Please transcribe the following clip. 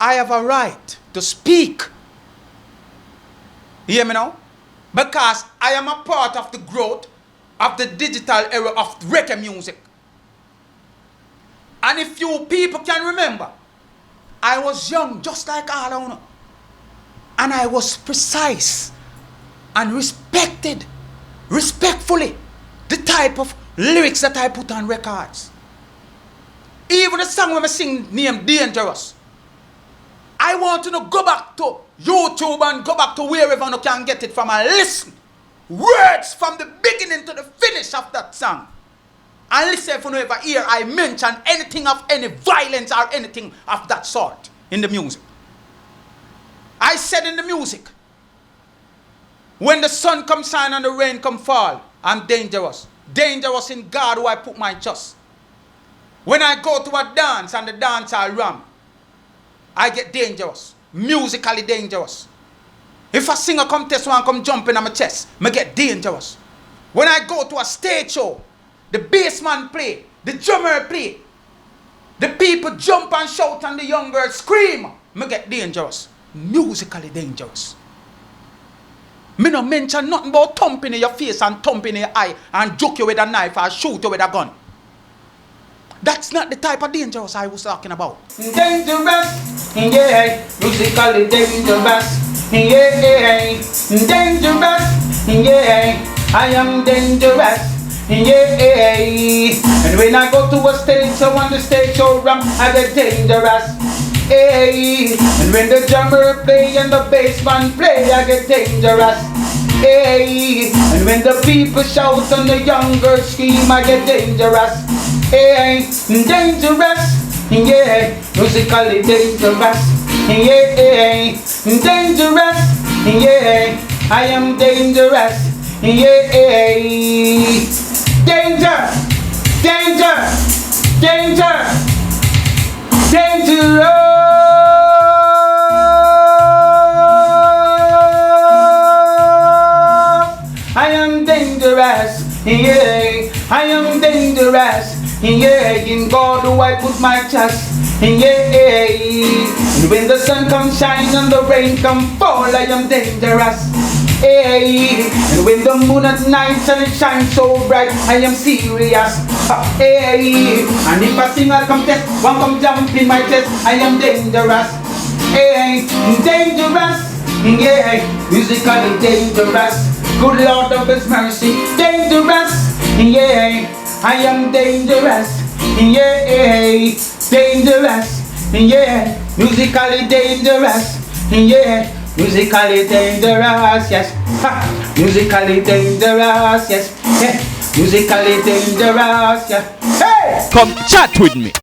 I have a right to speak. You hear me now? Because I am a part of the growth of the digital era of reggae music. And if you people can remember, I was young just like all of you. And I was precise and respectfully, the type of lyrics that I put on records. Even the song when I sing named Dangerous. I want to go back to YouTube and go back to wherever you can get it from and listen. Words from the beginning to the finish of that song. And listen if you ever hear I mention anything of any violence or anything of that sort in the music. I said in the music, when the sun comes shine and the rain come fall, I'm dangerous. Dangerous in God who I put my trust. When I go to a dance and the dance I ram, I get dangerous. Musically dangerous. If a singer come test one come jumping on my chest, I get dangerous. When I go to a stage show, the bassman play, the drummer play, the people jump and shout and the young girls scream, I get dangerous. Musically dangerous. Me no mention nothing about thumping in your face and thumping in your eye and joke you with a knife or shoot you with a gun. That's not the type of dangerous I was talking about. Dangerous, yeah, musically dangerous, yeah, dangerous, yeah, I am dangerous, yeah. And when I go to a stage, so on the stage show ram, I get dangerous, hey. And when the drummer play and the bassman play, I get dangerous, hey. And when the people shout and the young girls scream, I get dangerous, hey. Dangerous, yeah, musically dangerous, yeah, dangerous, yeah, I am dangerous, yeah. Danger, danger, danger, dangerous. I am dangerous, yeah, I am dangerous, yeah. In God do I put my trust, yeah. And when the sun comes shine and the rain come fall, I am dangerous, hey. And when the moon at night and it shines so bright, I am serious, hey. And if a singer come test, one come jump in my chest, I am dangerous, hey. Dangerous, yeah, musically dangerous. Good Lord of His mercy, dangerous, yeah, I am dangerous, yeah, dangerous, yeah, musically dangerous, yeah, musically dangerous, yes, ha. Musically dangerous, yes, yeah, musically dangerous, yeah, hey! Come chat with me.